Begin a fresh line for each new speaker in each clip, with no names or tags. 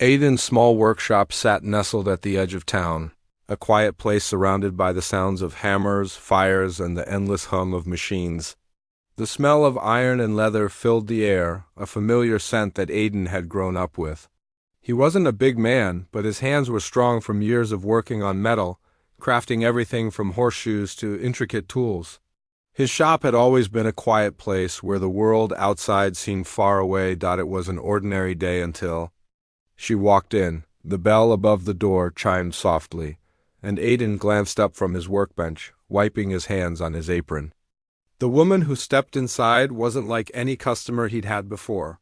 Aiden's small workshop sat nestled at the edge of town, a quiet place surrounded by the sounds of hammers, fires, and the endless hum of machines. The smell of iron and leather filled the air, a familiar scent that Aiden had grown up with. He wasn't a big man, but his hands were strong from years of working on metal, crafting everything from horseshoes to intricate tools. His shop had always been a quiet place where the world outside seemed far away. It was an ordinary day until she walked in. The bell above the door chimed softly, and Aiden glanced up from his workbench, wiping his hands on his apron. The woman who stepped inside wasn't like any customer he'd had before.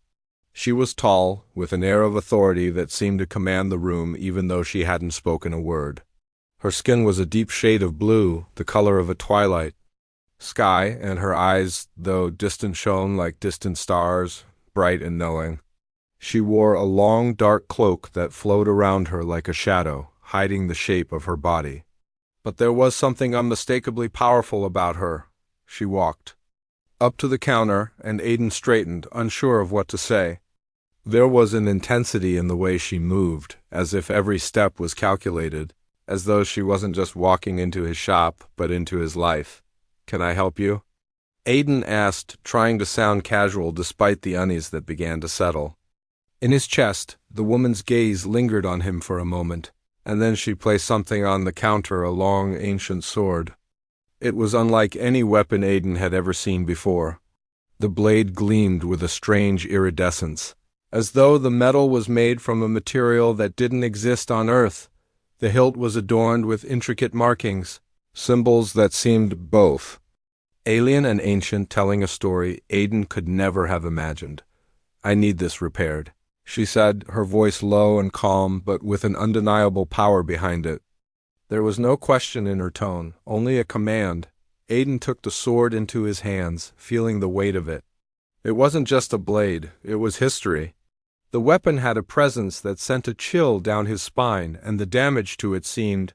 She was tall, with an air of authority that seemed to command the room even though she hadn't spoken a word. Her skin was a deep shade of blue, the color of a twilight sky, and her eyes, though distant, shone like distant stars, bright and knowing. She wore a long, dark cloak that flowed around her like a shadow, hiding the shape of her body. But there was something unmistakably powerful about her. She walked up to the counter, and Aiden straightened, unsure of what to say. There was an intensity in the way she moved, as if every step was calculated, as though she wasn't just walking into his shop, but into his life. "Can I help you?" Aiden asked, trying to sound casual despite the unease that began to settle. In his chest, the woman's gaze lingered on him for a moment, and then she placed something on the counter, a long, ancient sword. It was unlike any weapon Aiden had ever seen before. The blade gleamed with a strange iridescence, as though the metal was made from a material that didn't exist on Earth. The hilt was adorned with intricate markings, symbols that seemed both alien and ancient, telling a story Aiden could never have imagined. "I need this repaired," she said, her voice low and calm, but with an undeniable power behind it. There was no question in her tone, only a command. Aiden took the sword into his hands, feeling the weight of it. It wasn't just a blade, it was history. The weapon had a presence that sent a chill down his spine, and the damage to it seemed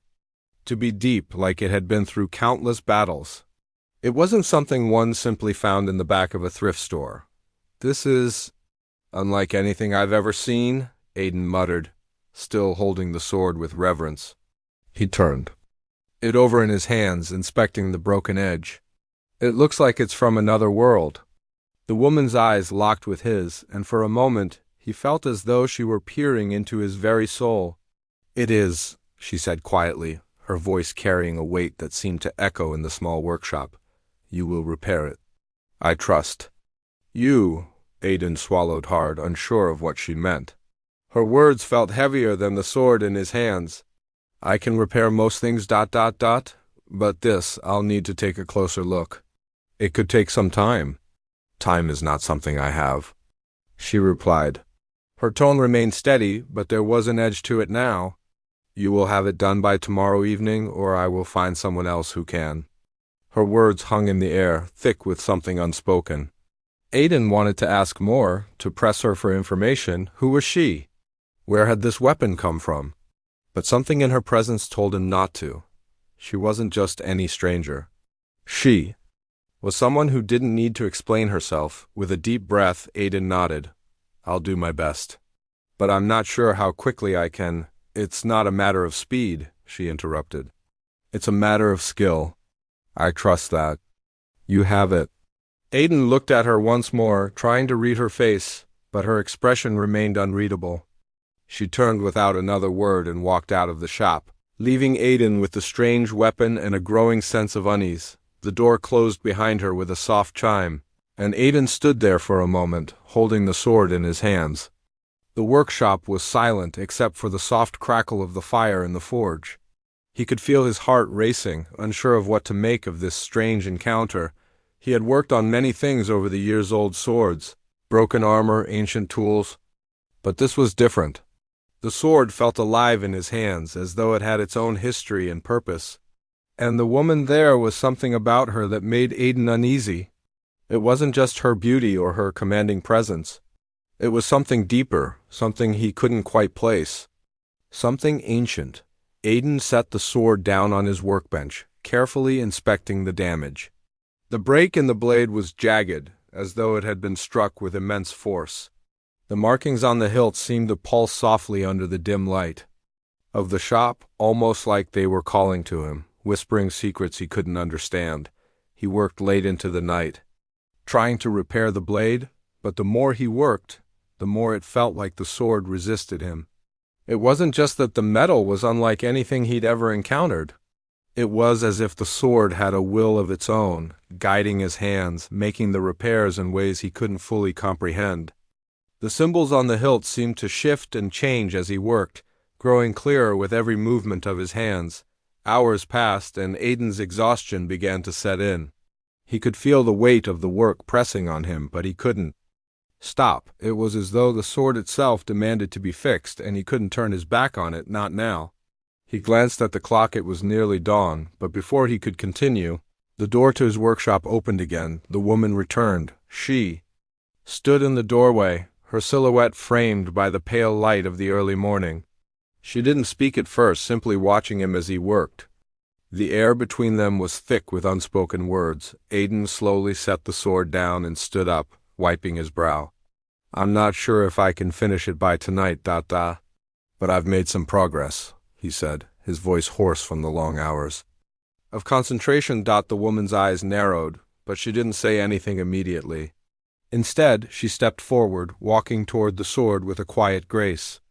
to be deep, like it had been through countless battles. It wasn't something one simply found in the back of a thrift store. "This is unlike anything I've ever seen," Aiden muttered, still holding the sword with reverence. He turned it over in his hands, inspecting the broken edge. "It looks like it's from another world." The woman's eyes locked with his, and for a moment he felt as though she were peering into his very soul. "It is," she said quietly, her voice carrying a weight that seemed to echo in the small workshop. "You will repair it. I trust." "You," Aiden swallowed hard, unsure of what she meant. Her words felt heavier than the sword in his hands. "I can repair most things, but this, I'll need to take a closer look. It could take some time." "Time is not something I have," she replied. Her tone remained steady, but there was an edge to it now. "You will have it done by tomorrow evening, or I will find someone else who can." Her words hung in the air, thick with something unspoken. Aiden wanted to ask more, to press her for information. Who was she? Where had this weapon come from? But something in her presence told him not to. She wasn't just any stranger. She was someone who didn't need to explain herself. With a deep breath, Aiden nodded. "I'll do my best. But I'm not sure how quickly I can." "It's not a matter of speed," she interrupted. "It's a matter of skill. I trust that. You have it." Aiden looked at her once more, trying to read her face, but her expression remained unreadable. She turned without another word and walked out of the shop, leaving Aiden with the strange weapon and a growing sense of unease. The door closed behind her with a soft chime, and Aiden stood there for a moment, holding the sword in his hands. The workshop was silent except for the soft crackle of the fire in the forge. He could feel his heart racing, unsure of what to make of this strange encounter. He had worked on many things over the years-old swords, broken armor, ancient tools, but this was different. The sword felt alive in his hands, as though it had its own history and purpose. And the woman there was something about her that made Aiden uneasy. It wasn't just her beauty or her commanding presence. It was something deeper, something he couldn't quite place. Something ancient. Aiden set the sword down on his workbench, carefully inspecting the damage. The break in the blade was jagged, as though it had been struck with immense force. The markings on the hilt seemed to pulse softly under the dim light of the shop, almost like they were calling to him, whispering secrets he couldn't understand. He worked late into the night, trying to repair the blade, but the more he worked, the more it felt like the sword resisted him. It wasn't just that the metal was unlike anything he'd ever encountered. It was as if the sword had a will of its own, guiding his hands, making the repairs in ways he couldn't fully comprehend. The symbols on the hilt seemed to shift and change as he worked, growing clearer with every movement of his hands. Hours passed, and Aiden's exhaustion began to set in. He could feel the weight of the work pressing on him, but he couldn't stop. It was as though the sword itself demanded to be fixed, and he couldn't turn his back on it, not now. He glanced at the clock. It was nearly dawn, but before he could continue, the door to his workshop opened again. The woman returned. She stood in the doorway, her silhouette framed by the pale light of the early morning. She didn't speak at first, simply watching him as he worked. The air between them was thick with unspoken words. Aiden slowly set the sword down and stood up, wiping his brow. "I'm not sure if I can finish it by tonight, but I've made some progress," he said, his voice hoarse from the long hours of concentration. The woman's eyes narrowed, but she didn't say anything immediately. Instead, she stepped forward, walking toward the sword with a quiet grace.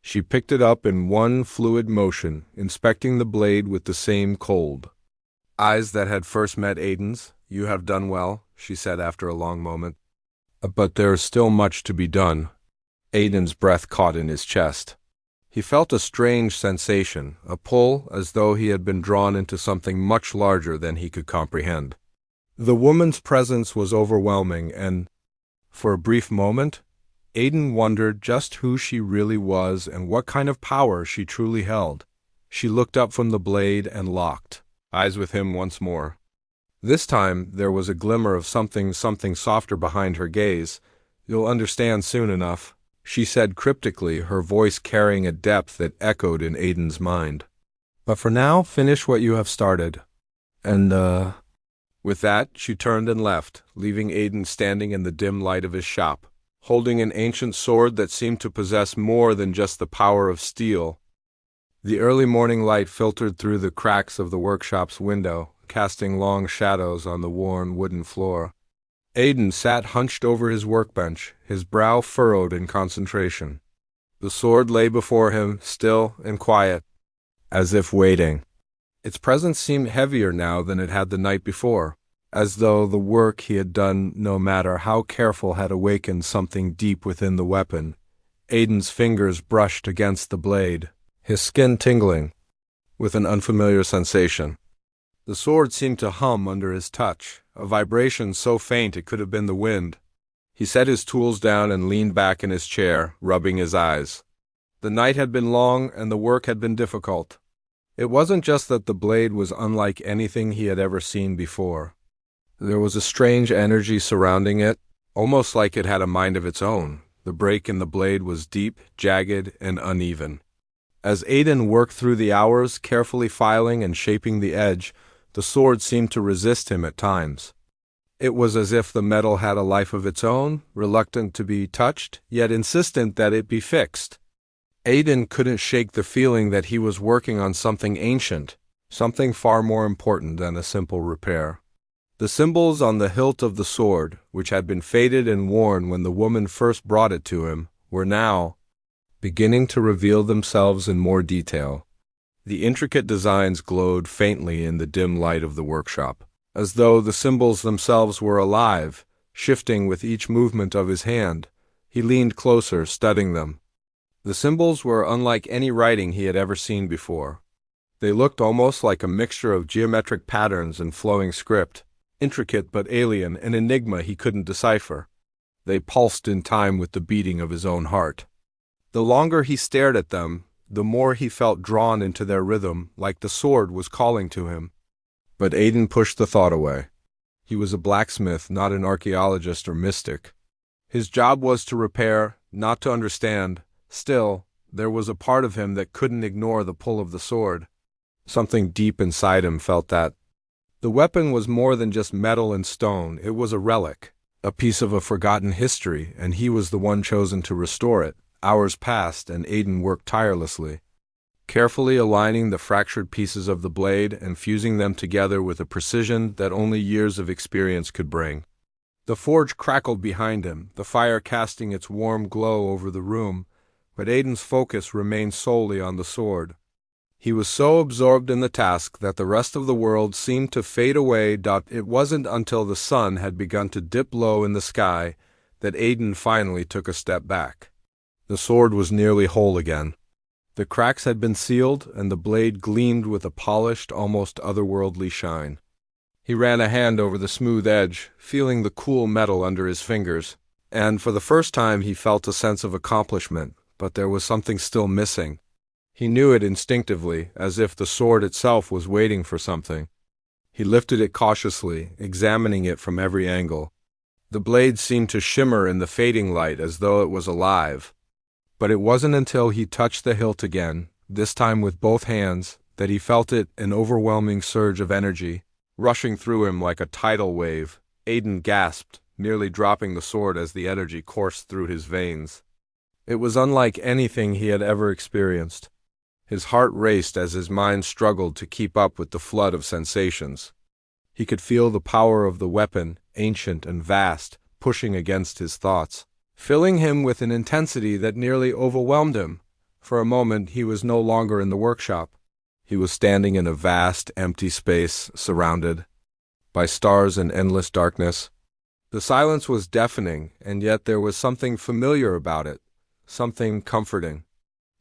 She picked it up in one fluid motion, inspecting the blade with the same cold eyes that had first met Aiden's. "You have done well," she said after a long moment. "But there is still much to be done." Aiden's breath caught in his chest. He felt a strange sensation, a pull, as though he had been drawn into something much larger than he could comprehend. The woman's presence was overwhelming, and, for a brief moment, Aiden wondered just who she really was and what kind of power she truly held. She looked up from the blade and locked eyes with him once more. This time there was a glimmer of something softer behind her gaze. "You'll understand soon enough," she said cryptically, her voice carrying a depth that echoed in Aiden's mind. "But for now, finish what you have started. And, With that, she turned and left, leaving Aiden standing in the dim light of his shop, holding an ancient sword that seemed to possess more than just the power of steel. The early morning light filtered through the cracks of the workshop's window, casting long shadows on the worn wooden floor. Aiden sat hunched over his workbench, his brow furrowed in concentration. The sword lay before him, still and quiet, as if waiting. Its presence seemed heavier now than it had the night before, as though the work he had done, no matter how careful, had awakened something deep within the weapon. Aiden's fingers brushed against the blade, his skin tingling with an unfamiliar sensation. The sword seemed to hum under his touch, a vibration so faint it could have been the wind. He set his tools down and leaned back in his chair, rubbing his eyes. The night had been long and the work had been difficult. It wasn't just that the blade was unlike anything he had ever seen before. There was a strange energy surrounding it, almost like it had a mind of its own. The break in the blade was deep, jagged, and uneven. As Aiden worked through the hours, carefully filing and shaping the edge, the sword seemed to resist him at times. It was as if the metal had a life of its own, reluctant to be touched, yet insistent that it be fixed. Aiden couldn't shake the feeling that he was working on something ancient, something far more important than a simple repair. The symbols on the hilt of the sword, which had been faded and worn when the woman first brought it to him, were now beginning to reveal themselves in more detail. The intricate designs glowed faintly in the dim light of the workshop, as though the symbols themselves were alive, shifting with each movement of his hand. He leaned closer, studying them. The symbols were unlike any writing he had ever seen before. They looked almost like a mixture of geometric patterns and flowing script, intricate but alien, an enigma he couldn't decipher. They pulsed in time with the beating of his own heart. The longer he stared at them, the more he felt drawn into their rhythm, like the sword was calling to him. But Aiden pushed the thought away. He was a blacksmith, not an archaeologist or mystic. His job was to repair, not to understand. Still, there was a part of him that couldn't ignore the pull of the sword. Something deep inside him felt that. The weapon was more than just metal and stone. It was a relic, A piece of a forgotten history, and he was the one chosen to restore it. Hours passed, and Aidan worked tirelessly, carefully aligning the fractured pieces of the blade and fusing them together with a precision that only years of experience could bring. The forge crackled behind him, the fire casting its warm glow over the room, but Aidan's focus remained solely on the sword. He was so absorbed in the task that the rest of the world seemed to fade away. It wasn't until the sun had begun to dip low in the sky that Aidan finally took a step back. The sword was nearly whole again. The cracks had been sealed, and the blade gleamed with a polished, almost otherworldly shine. He ran a hand over the smooth edge, feeling the cool metal under his fingers, and for the first time he felt a sense of accomplishment, but there was something still missing. He knew it instinctively, as if the sword itself was waiting for something. He lifted it cautiously, examining it from every angle. The blade seemed to shimmer in the fading light as though it was alive. But it wasn't until he touched the hilt again, this time with both hands, that he felt it, an overwhelming surge of energy, rushing through him like a tidal wave. Aidan gasped, nearly dropping the sword as the energy coursed through his veins. It was unlike anything he had ever experienced. His heart raced as his mind struggled to keep up with the flood of sensations. He could feel the power of the weapon, ancient and vast, pushing against his thoughts, filling him with an intensity that nearly overwhelmed him. For a moment he was no longer in the workshop. He was standing in a vast, empty space, surrounded by stars and endless darkness. The silence was deafening, and yet there was something familiar about it, something comforting.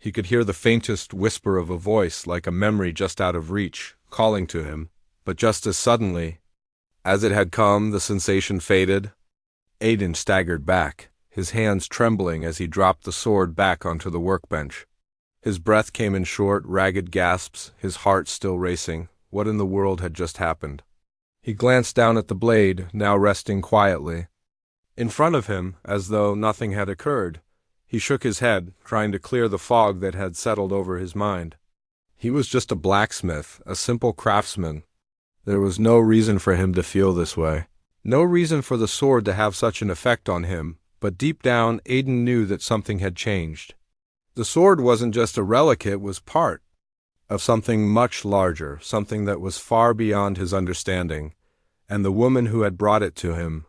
He could hear the faintest whisper of a voice, like a memory just out of reach, calling to him, but just as suddenly as it had come, the sensation faded. Aidan staggered back, his hands trembling as he dropped the sword back onto the workbench. His breath came in short, ragged gasps, his heart still racing. What in the world had just happened? He glanced down at the blade, now resting quietly in front of him, as though nothing had occurred. He shook his head, trying to clear the fog that had settled over his mind. He was just a blacksmith, a simple craftsman. There was no reason for him to feel this way. No reason for the sword to have such an effect on him, but deep down, Aidan knew that something had changed. The sword wasn't just a relic, it was part of something much larger, something that was far beyond his understanding, and the woman who had brought it to him,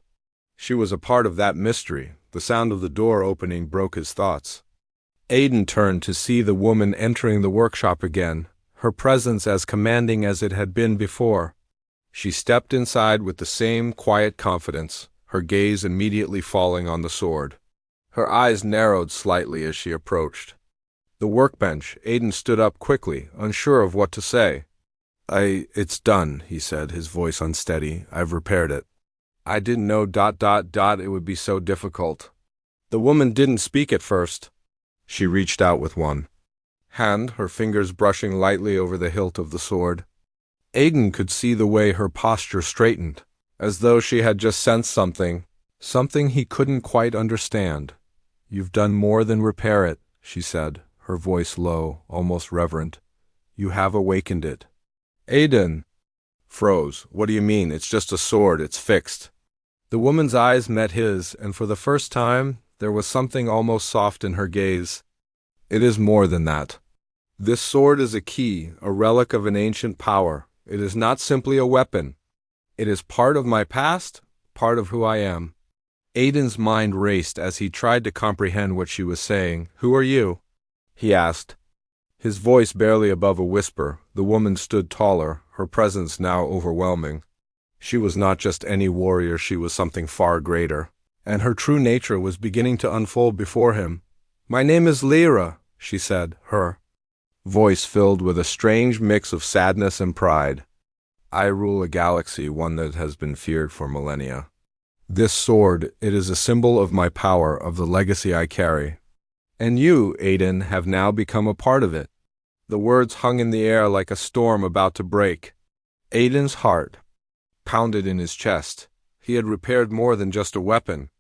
she was a part of that mystery. The sound of the door opening broke his thoughts. Aidan turned to see the woman entering the workshop again, her presence as commanding as it had been before. She stepped inside with the same quiet confidence, her gaze immediately falling on the sword. Her eyes narrowed slightly as she approached the workbench. Aidan stood up quickly, unsure of what to say. It's done, he said, his voice unsteady. I've repaired it. I didn't know ... it would be so difficult. The woman didn't speak at first. She reached out with one hand, her fingers brushing lightly over the hilt of the sword. Aidan could see the way her posture straightened, as though she had just sensed something he couldn't quite understand. You've done more than repair it, she said, her voice low, almost reverent. You have awakened it. Aidan froze. What do you mean? It's just a sword, it's fixed. The woman's eyes met his, and for the first time, there was something almost soft in her gaze. It is more than that. This sword is a key, a relic of an ancient power. It is not simply a weapon. It is part of my past, part of who I am. Aidan's mind raced as he tried to comprehend what she was saying. Who are you? He asked, his voice barely above a whisper. The woman stood taller, her presence now overwhelming. She was not just any warrior, she was something far greater, and her true nature was beginning to unfold before him. My name is Lyra, she said, her voice filled with a strange mix of sadness and pride. I rule a galaxy, one that has been feared for millennia. This sword, it is a symbol of my power, of the legacy I carry. And you, Aidan, have now become a part of it. The words hung in the air like a storm about to break. Aidan's heart pounded in his chest. He had repaired more than just a weapon.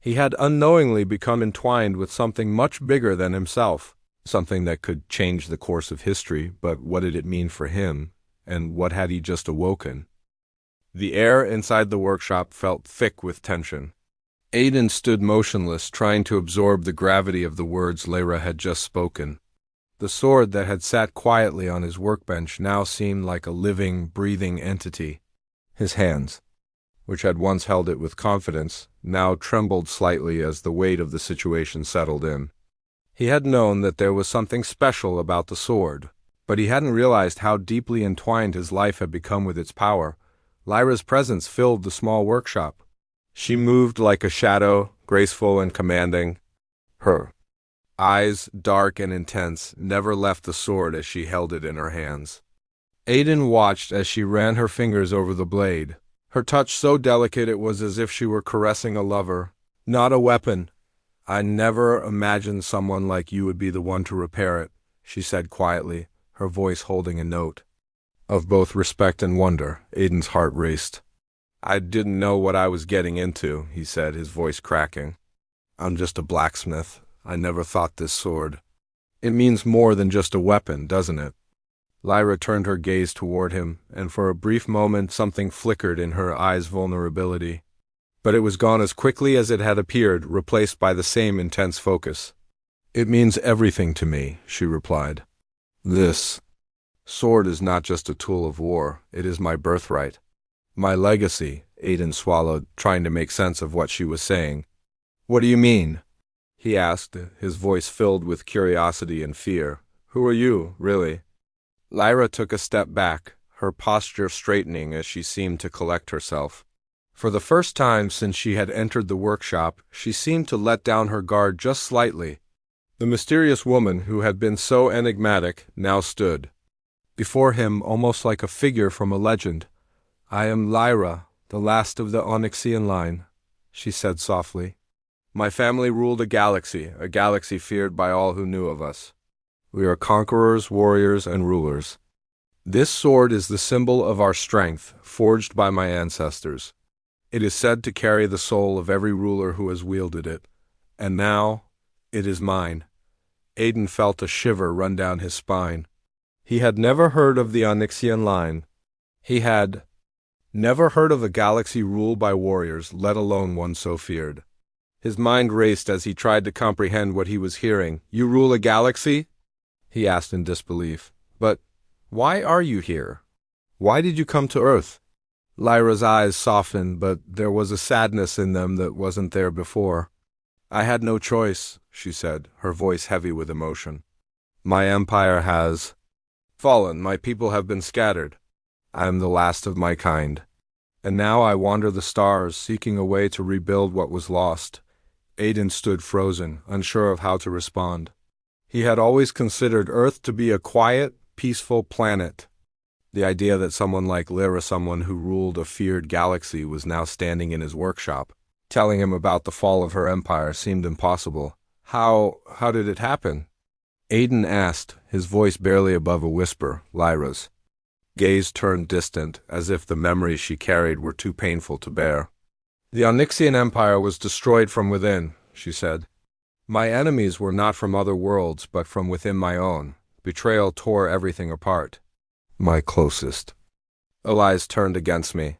He had unknowingly become entwined with something much bigger than himself, something that could change the course of history, but what did it mean for him, and what had he just awoken? The air inside the workshop felt thick with tension. Aiden stood motionless, trying to absorb the gravity of the words Lyra had just spoken. The sword that had sat quietly on his workbench now seemed like a living, breathing entity. His hands, which had once held it with confidence, now trembled slightly as the weight of the situation settled in. He had known that there was something special about the sword, but he hadn't realized how deeply entwined his life had become with its power. Lyra's presence filled the small workshop. She moved like a shadow, graceful and commanding. Her eyes, dark and intense, never left the sword as she held it in her hands. Aiden watched as she ran her fingers over the blade, her touch so delicate it was as if she were caressing a lover, not a weapon. "I never imagined someone like you would be the one to repair it," she said quietly, her voice holding a note of both respect and wonder. Aiden's heart raced. "I didn't know what I was getting into," he said, his voice cracking. "I'm just a blacksmith. I never thought this sword. It means more than just a weapon, doesn't it?" Lyra turned her gaze toward him, and for a brief moment something flickered in her eyes' vulnerability. But it was gone as quickly as it had appeared, replaced by the same intense focus. "It means everything to me," she replied. "This sword is not just a tool of war, it is my birthright. My legacy," Aiden swallowed, trying to make sense of what she was saying. "What do you mean?" he asked, his voice filled with curiosity and fear. "Who are you, really?" Lyra took a step back, her posture straightening as she seemed to collect herself. For the first time since she had entered the workshop, she seemed to let down her guard just slightly. The mysterious woman who had been so enigmatic now stood before him almost like a figure from a legend. "I am Lyra, the last of the Onyxian line," she said softly. "My family ruled a galaxy feared by all who knew of us. We are conquerors, warriors, and rulers. This sword is the symbol of our strength, forged by my ancestors. It is said to carry the soul of every ruler who has wielded it. And now, it is mine." Aiden felt a shiver run down his spine. He had never heard of the Onyxian line. He had never heard of a galaxy ruled by warriors, let alone one so feared. His mind raced as he tried to comprehend what he was hearing. "You rule a galaxy?" he asked in disbelief. "But why are you here? Why did you come to Earth?" Lyra's eyes softened, but there was a sadness in them that wasn't there before. "I had no choice," she said, her voice heavy with emotion. "My empire has fallen, my people have been scattered. I am the last of my kind. And now I wander the stars, seeking a way to rebuild what was lost." Aiden stood frozen, unsure of how to respond. He had always considered Earth to be a quiet, peaceful planet. The idea that someone like Lyra, someone who ruled a feared galaxy, was now standing in his workshop, telling him about the fall of her empire, seemed impossible. How did it happen?" Aiden asked, his voice barely above a whisper. Lyra's gaze turned distant, as if the memories she carried were too painful to bear. "The Onyxian Empire was destroyed from within," she said. "My enemies were not from other worlds, but from within my own. Betrayal tore everything apart. My closest allies turned against me,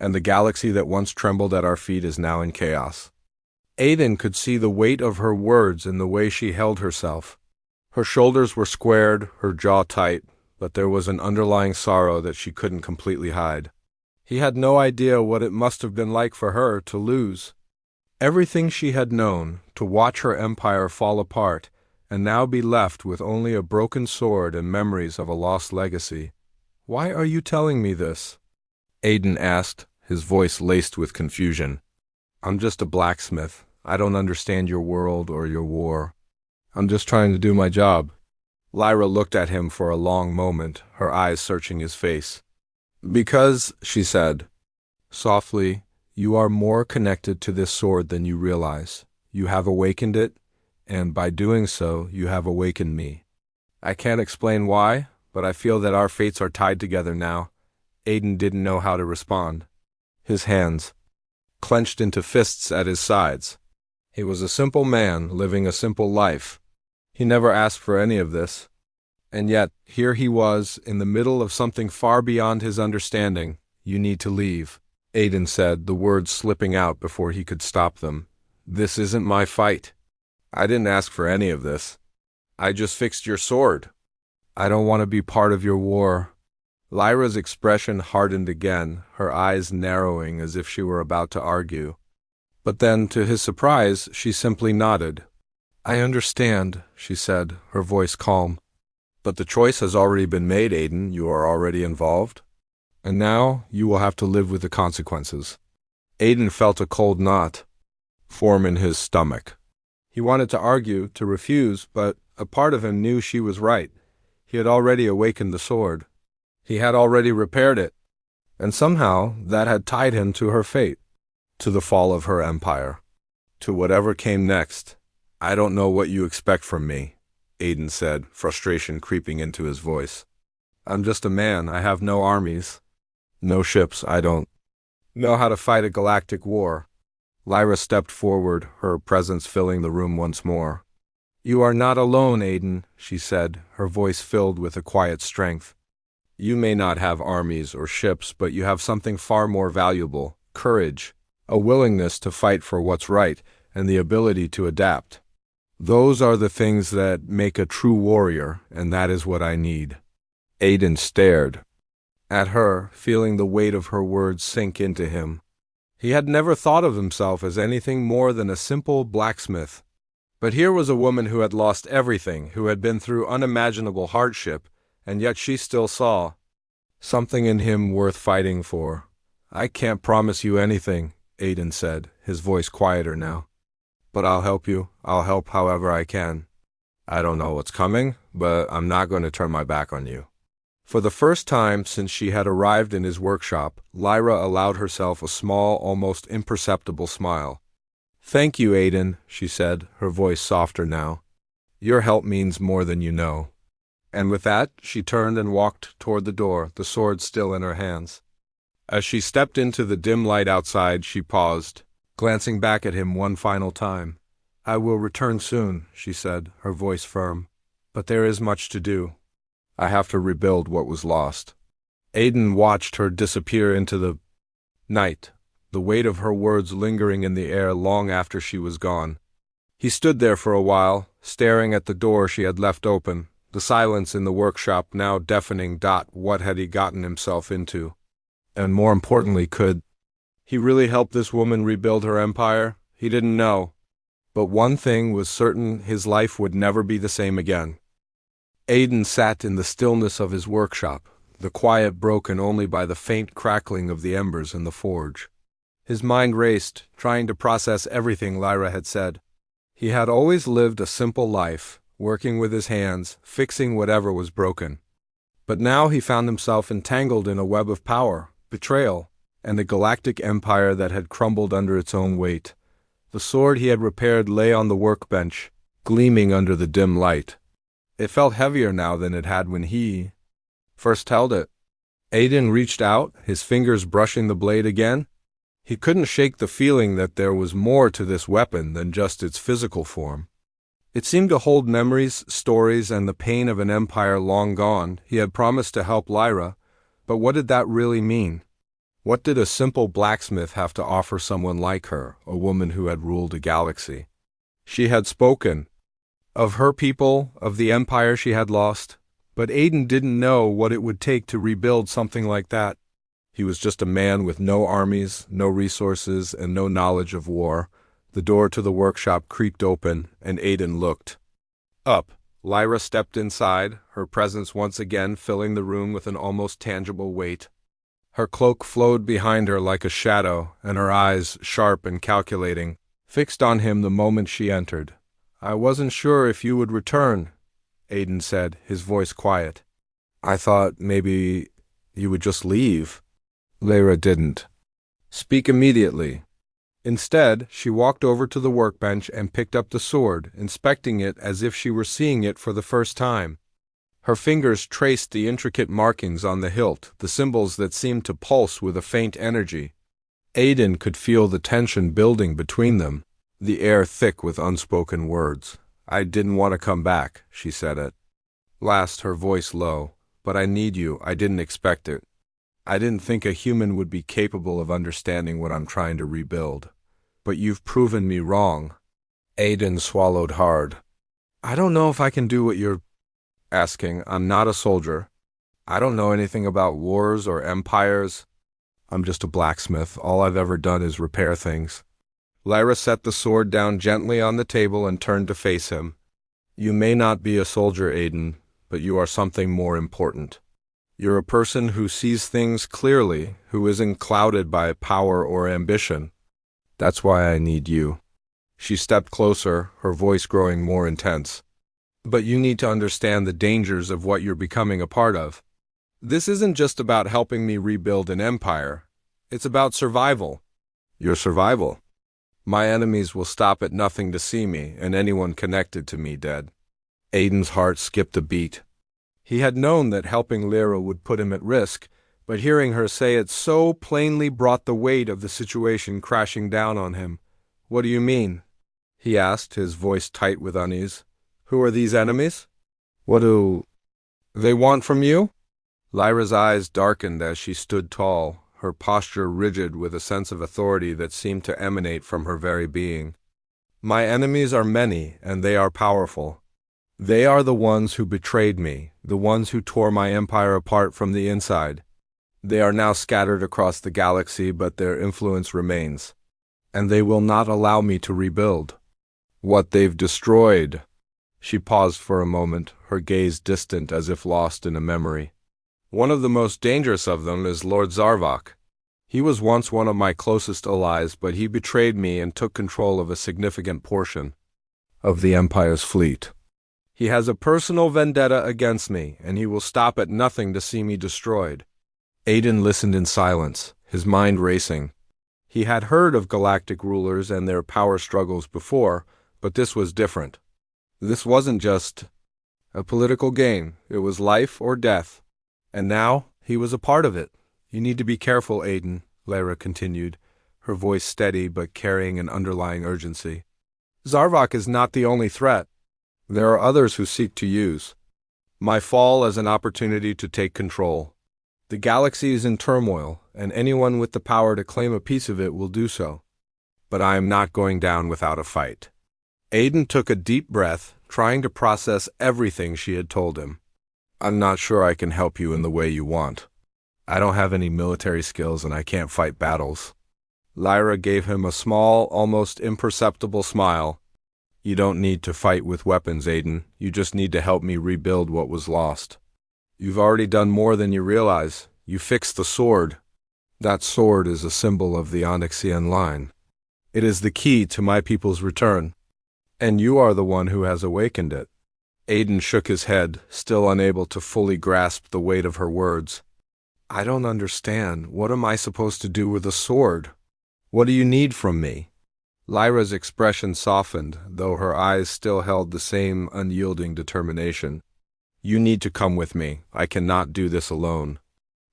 and the galaxy that once trembled at our feet is now in chaos." Aiden could see the weight of her words in the way she held herself. Her shoulders were squared, her jaw tight, but there was an underlying sorrow that she couldn't completely hide. He had no idea what it must have been like for her to lose everything she had known, to watch her empire fall apart, and now be left with only a broken sword and memories of a lost legacy. "Why are you telling me this?" Aiden asked, his voice laced with confusion. "I'm just a blacksmith. I don't understand your world or your war. I'm just trying to do my job." Lyra looked at him for a long moment, her eyes searching his face. "Because," she said softly, "you are more connected to this sword than you realize. You have awakened it, and by doing so, you have awakened me. I can't explain why, but I feel that our fates are tied together now." Aiden didn't know how to respond. His hands clenched into fists at his sides. He was a simple man, living a simple life. He never asked for any of this. And yet, here he was, in the middle of something far beyond his understanding. "You need to leave," Aiden said, the words slipping out before he could stop them. This isn't my fight. I didn't ask for any of this. I just fixed your sword. I don't want to be part of your war. Lyra's expression hardened again, her eyes narrowing as if she were about to argue. But then, to his surprise, she simply nodded. I understand, she said, her voice calm. But the choice has already been made, Aiden. You are already involved. And now you will have to live with the consequences. Aiden felt a cold knot form in his stomach. He wanted to argue, to refuse, but a part of him knew she was right. He had already awakened the sword. He had already repaired it. And somehow that had tied him to her fate, to the fall of her empire, to whatever came next. I don't know what you expect from me, Aiden said, frustration creeping into his voice. I'm just a man. I have no armies, no ships. I don't know how to fight a galactic war. Lyra stepped forward, her presence filling the room once more. You are not alone, Aiden, she said, her voice filled with a quiet strength. You may not have armies or ships, but you have something far more valuable: courage, a willingness to fight for what's right, and the ability to adapt. Those are the things that make a true warrior, and that is what I need. Aiden stared at her, feeling the weight of her words sink into him. He had never thought of himself as anything more than a simple blacksmith. But here was a woman who had lost everything, who had been through unimaginable hardship, and yet she still saw something in him worth fighting for. I can't promise you anything, Aiden said, his voice quieter now. But I'll help you. I'll help however I can. I don't know what's coming, but I'm not going to turn my back on you. For the first time since she had arrived in his workshop, Lyra allowed herself a small, almost imperceptible smile. Thank you, Aiden, she said, her voice softer now. Your help means more than you know. And with that, she turned and walked toward the door, the sword still in her hands. As she stepped into the dim light outside, she paused, glancing back at him one final time. I will return soon, she said, her voice firm. But there is much to do. I have to rebuild what was lost. Aiden watched her disappear into the night, the weight of her words lingering in the air long after she was gone. He stood there for a while, staring at the door she had left open, the silence in the workshop now deafening. What had he gotten himself into? And more importantly, could he really help this woman rebuild her empire? He didn't know. But one thing was certain: his life would never be the same again. Aiden sat in the stillness of his workshop, the quiet broken only by the faint crackling of the embers in the forge. His mind raced, trying to process everything Lyra had said. He had always lived a simple life, working with his hands, fixing whatever was broken. But now he found himself entangled in a web of power, betrayal, and a galactic empire that had crumbled under its own weight. The sword he had repaired lay on the workbench, gleaming under the dim light. It felt heavier now than it had when he first held it. Aiden reached out, his fingers brushing the blade again. He couldn't shake the feeling that there was more to this weapon than just its physical form. It seemed to hold memories, stories, and the pain of an empire long gone. He had promised to help Lyra, but what did that really mean? What did a simple blacksmith have to offer someone like her, a woman who had ruled a galaxy? She had spoken of her people, of the empire she had lost, but Aiden didn't know what it would take to rebuild something like that. He was just a man with no armies, no resources, and no knowledge of war. The door to the workshop creaked open, and Aiden looked up. Lyra stepped inside, her presence once again filling the room with an almost tangible weight. Her cloak flowed behind her like a shadow, and her eyes, sharp and calculating, fixed on him the moment she entered. I wasn't sure if you would return, Aiden said, his voice quiet. I thought maybe you would just leave. Lyra didn't speak immediately. Instead, she walked over to the workbench and picked up the sword, inspecting it as if she were seeing it for the first time. Her fingers traced the intricate markings on the hilt, the symbols that seemed to pulse with a faint energy. Aiden could feel the tension building between them, the air thick with unspoken words. I didn't want to come back, she said at last, her voice low. But I need you. I didn't expect it. I didn't think a human would be capable of understanding what I'm trying to rebuild. But you've proven me wrong. Aiden swallowed hard. I don't know if I can do what you're asking. I'm not a soldier. I don't know anything about wars or empires. I'm just a blacksmith. All I've ever done is repair things. Lyra set the sword down gently on the table and turned to face him. You may not be a soldier, Aiden, but you are something more important. You're a person who sees things clearly, who isn't clouded by power or ambition. That's why I need you. She stepped closer, her voice growing more intense. But you need to understand the dangers of what you're becoming a part of. This isn't just about helping me rebuild an empire. It's about survival. Your survival. My enemies will stop at nothing to see me, and anyone connected to me dead. Aiden's heart skipped a beat. He had known that helping Lyra would put him at risk, but hearing her say it so plainly brought the weight of the situation crashing down on him. What do you mean? He asked, his voice tight with unease. Who are these enemies? What do they want from you? Lyra's eyes darkened as she stood tall, her posture rigid with a sense of authority that seemed to emanate from her very being. My enemies are many, and they are powerful. They are the ones who betrayed me, the ones who tore my empire apart from the inside. They are now scattered across the galaxy, but their influence remains. And they will not allow me to rebuild. What they've destroyed. She paused for a moment, her gaze distant as if lost in a memory. One of the most dangerous of them is Lord Zarvok. He was once one of my closest allies, but he betrayed me and took control of a significant portion of the Empire's fleet. He has a personal vendetta against me, and he will stop at nothing to see me destroyed. Aiden listened in silence, his mind racing. He had heard of galactic rulers and their power struggles before, but this was different. This wasn't just a political game. It was life or death. And now, he was a part of it. You need to be careful, Aiden, Lyra continued, her voice steady but carrying an underlying urgency. Zarvok is not the only threat. There are others who seek to use my fall as an opportunity to take control. The galaxy is in turmoil, and anyone with the power to claim a piece of it will do so. But I am not going down without a fight. Aiden took a deep breath, trying to process everything she had told him. I'm not sure I can help you in the way you want. I don't have any military skills and I can't fight battles. Lyra gave him a small, almost imperceptible smile. You don't need to fight with weapons, Aiden. You just need to help me rebuild what was lost. You've already done more than you realize. You fixed the sword. That sword is a symbol of the Onyxian line. It is the key to my people's return. And you are the one who has awakened it. Aiden shook his head, still unable to fully grasp the weight of her words. I don't understand. What am I supposed to do with a sword? What do you need from me? Lyra's expression softened, though her eyes still held the same unyielding determination. You need to come with me. I cannot do this alone.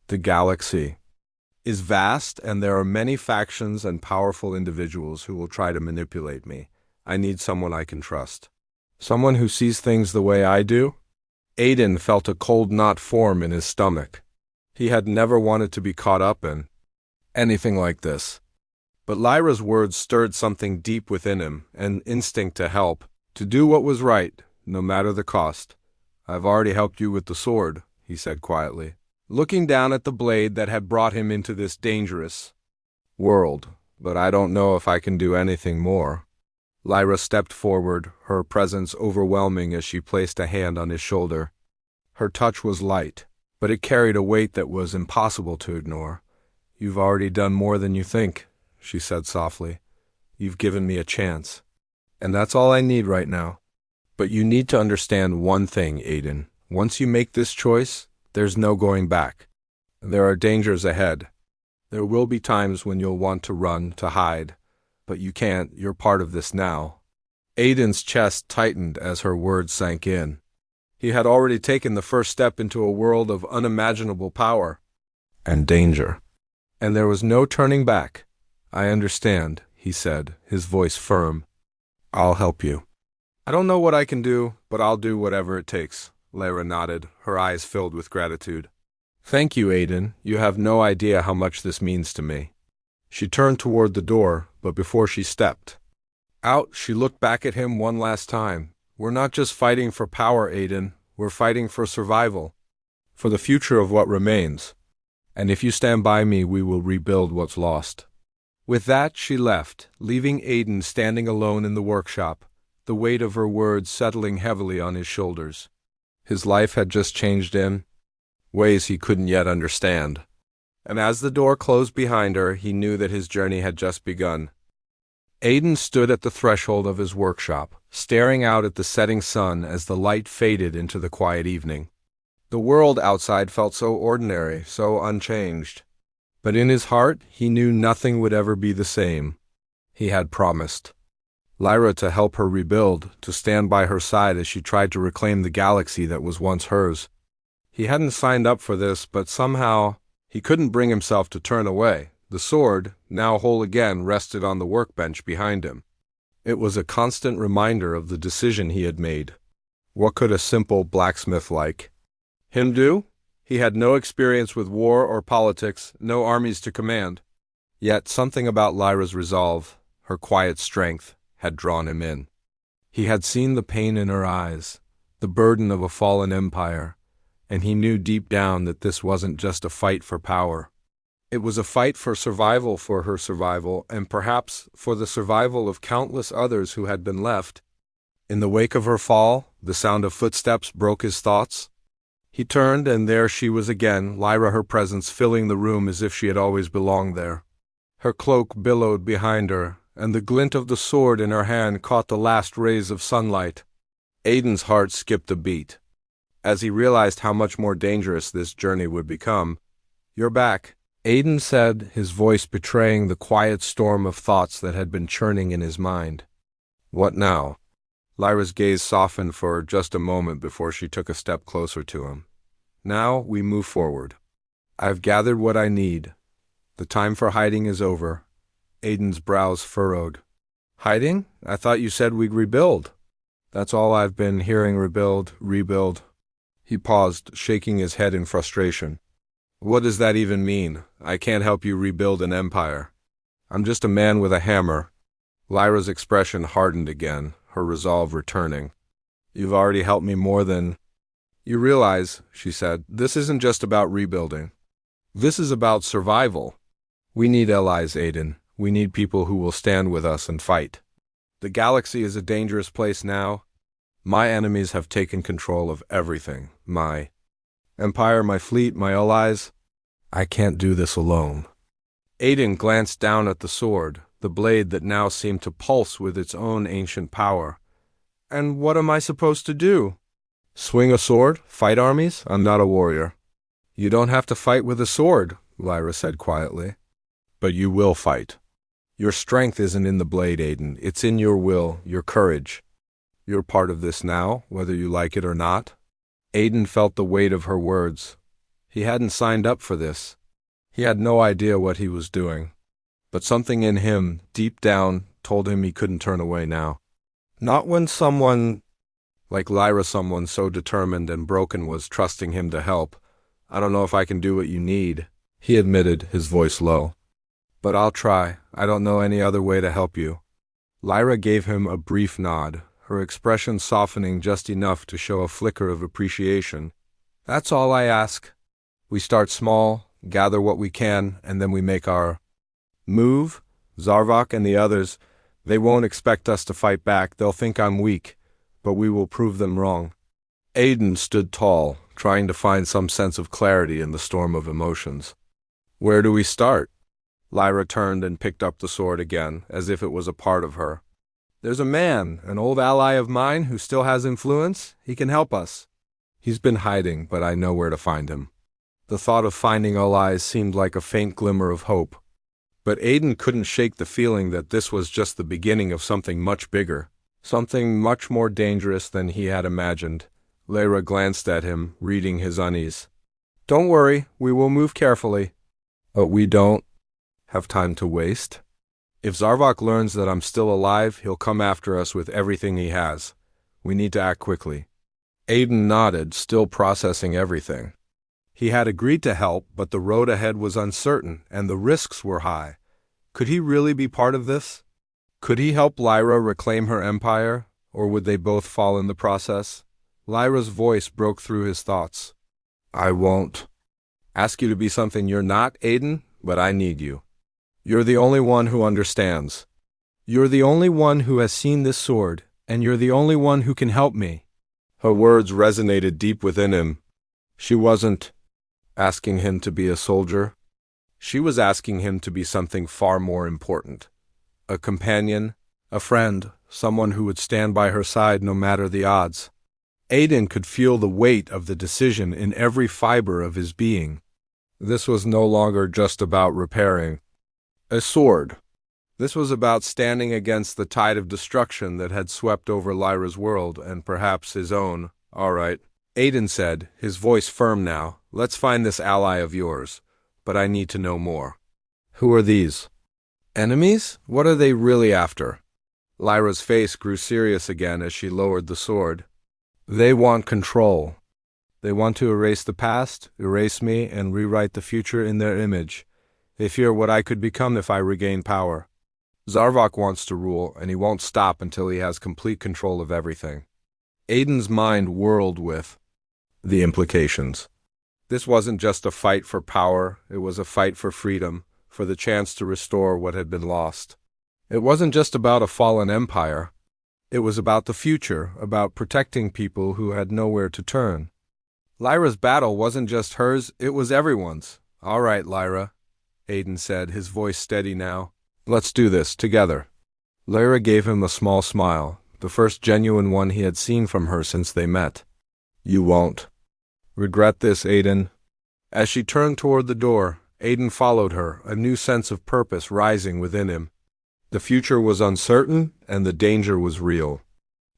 The galaxy is vast, and there are many factions and powerful individuals who will try to manipulate me. I need someone I can trust. Someone who sees things the way I do? Aiden felt a cold knot form in his stomach. He had never wanted to be caught up in anything like this. But Lyra's words stirred something deep within him, an instinct to help, to do what was right, no matter the cost. I've already helped you with the sword, he said quietly, looking down at the blade that had brought him into this dangerous world, but I don't know if I can do anything more. Lyra stepped forward, her presence overwhelming as she placed a hand on his shoulder. Her touch was light, but it carried a weight that was impossible to ignore. You've already done more than you think, she said softly. You've given me a chance. And that's all I need right now. But you need to understand one thing, Aiden. Once you make this choice, there's no going back. There are dangers ahead. There will be times when you'll want to run, to hide. But you can't. You're part of this now. Aiden's chest tightened as her words sank in. He had already taken the first step into a world of unimaginable power and danger. And there was no turning back. I understand, he said, his voice firm. I'll help you. I don't know what I can do, but I'll do whatever it takes. Lyra nodded, her eyes filled with gratitude. Thank you, Aiden. You have no idea how much this means to me. She turned toward the door, but before she stepped out, she looked back at him one last time. We're not just fighting for power, Aiden. We're fighting for survival, for the future of what remains. And if you stand by me, we will rebuild what's lost. With that, she left, leaving Aiden standing alone in the workshop, the weight of her words settling heavily on his shoulders. His life had just changed in ways he couldn't yet understand. And as the door closed behind her, he knew that his journey had just begun. Aiden stood at the threshold of his workshop, staring out at the setting sun as the light faded into the quiet evening. The world outside felt so ordinary, so unchanged. But in his heart, he knew nothing would ever be the same. He had promised Lyra to help her rebuild, to stand by her side as she tried to reclaim the galaxy that was once hers. He hadn't signed up for this, but somehow he couldn't bring himself to turn away. The sword, now whole again, rested on the workbench behind him. It was a constant reminder of the decision he had made. What could a simple blacksmith like him do? He had no experience with war or politics, no armies to command. Yet something about Lyra's resolve, her quiet strength, had drawn him in. He had seen the pain in her eyes, the burden of a fallen empire, and he knew deep down that this wasn't just a fight for power. It was a fight for her survival, and perhaps for the survival of countless others who had been left. In the wake of her fall, the sound of footsteps broke his thoughts. He turned, and there she was again, Lyra, her presence filling the room as if she had always belonged there. Her cloak billowed behind her, and the glint of the sword in her hand caught the last rays of sunlight. Aiden's heart skipped a beat, as he realized how much more dangerous this journey would become. "You're back," Aiden said, his voice betraying the quiet storm of thoughts that had been churning in his mind. "What now?" Lyra's gaze softened for just a moment before she took a step closer to him. "Now we move forward. I've gathered what I need. The time for hiding is over." Aiden's brows furrowed. "Hiding? I thought you said we'd rebuild." "That's all I've been hearing, rebuild, rebuild." He paused, shaking his head in frustration. "What does that even mean? I can't help you rebuild an empire. I'm just a man with a hammer." Lyra's expression hardened again, her resolve returning. "You've already helped me more than you realize," she said. "This isn't just about rebuilding. This is about survival. We need allies, Aiden. We need people who will stand with us and fight. The galaxy is a dangerous place now. My enemies have taken control of everything. My empire, my fleet, my allies. I can't do this alone." Aiden glanced down at the sword, the blade that now seemed to pulse with its own ancient power. "And what am I supposed to do?" "Swing a sword? Fight armies? I'm not a warrior." "You don't have to fight with a sword," Lyra said quietly. "But you will fight. Your strength isn't in the blade, Aiden. It's in your will, your courage. You're part of this now, whether you like it or not." Aiden felt the weight of her words. He hadn't signed up for this. He had no idea what he was doing. But something in him, deep down, told him he couldn't turn away now. Not when someone like Lyra, someone so determined and broken, was trusting him to help. "I don't know if I can do what you need," he admitted, his voice low. "But I'll try. I don't know any other way to help you." Lyra gave him a brief nod, her expression softening just enough to show a flicker of appreciation. "That's all I ask. We start small, gather what we can, and then we make our move. Zarvok and the others, they won't expect us to fight back. They'll think I'm weak, but we will prove them wrong." Aiden stood tall, trying to find some sense of clarity in the storm of emotions. "Where do we start?" Lyra turned and picked up the sword again, as if it was a part of her. "There's a man, an old ally of mine, who still has influence. He can help us. He's been hiding, but I know where to find him." The thought of finding allies seemed like a faint glimmer of hope. But Aiden couldn't shake the feeling that this was just the beginning of something much bigger, something much more dangerous than he had imagined. Lyra glanced at him, reading his unease. "Don't worry, we will move carefully." "But we don't have time to waste. If Zarvok learns that I'm still alive, he'll come after us with everything he has. We need to act quickly." Aiden nodded, still processing everything. He had agreed to help, but the road ahead was uncertain, and the risks were high. Could he really be part of this? Could he help Lyra reclaim her empire, or would they both fall in the process? Lyra's voice broke through his thoughts. I won't ask you to be something you're not, Aiden, but I need you. You're the only one who understands. You're the only one who has seen this sword, and you're the only one who can help me. Her words resonated deep within him. She wasn't asking him to be a soldier. She was asking him to be something far more important. A companion, a friend, someone who would stand by her side no matter the odds. Aiden could feel the weight of the decision in every fiber of his being. This was no longer just about repairing a sword. This was about standing against the tide of destruction that had swept over Lyra's world and perhaps his own. All right, Aiden said, his voice firm now. Let's find this ally of yours, but I need to know more. Who are these? Enemies? What are they really after? Lyra's face grew serious again as she lowered the sword. They want control. They want to erase the past, erase me, and rewrite the future in their image. They fear what I could become if I regain power. Zarvok wants to rule, and he won't stop until he has complete control of everything. Aiden's mind whirled with the implications. This wasn't just a fight for power, it was a fight for freedom, for the chance to restore what had been lost. It wasn't just about a fallen empire. It was about the future, about protecting people who had nowhere to turn. Lyra's battle wasn't just hers, it was everyone's. All right, Lyra, Aiden said, his voice steady now. Let's do this, together. Lyra gave him a small smile, the first genuine one he had seen from her since they met. You won't regret this, Aiden. As she turned toward the door, Aiden followed her, a new sense of purpose rising within him. The future was uncertain, and the danger was real.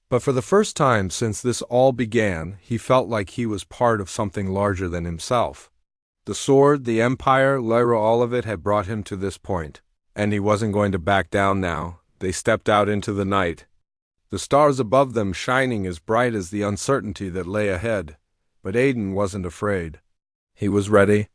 But for the first time since this all began, he felt like he was part of something larger than himself. The sword, the empire, Lyra, all of it had brought him to this point. And he wasn't going to back down now. They stepped out into the night, the stars above them shining as bright as the uncertainty that lay ahead. But Aiden wasn't afraid. He was ready.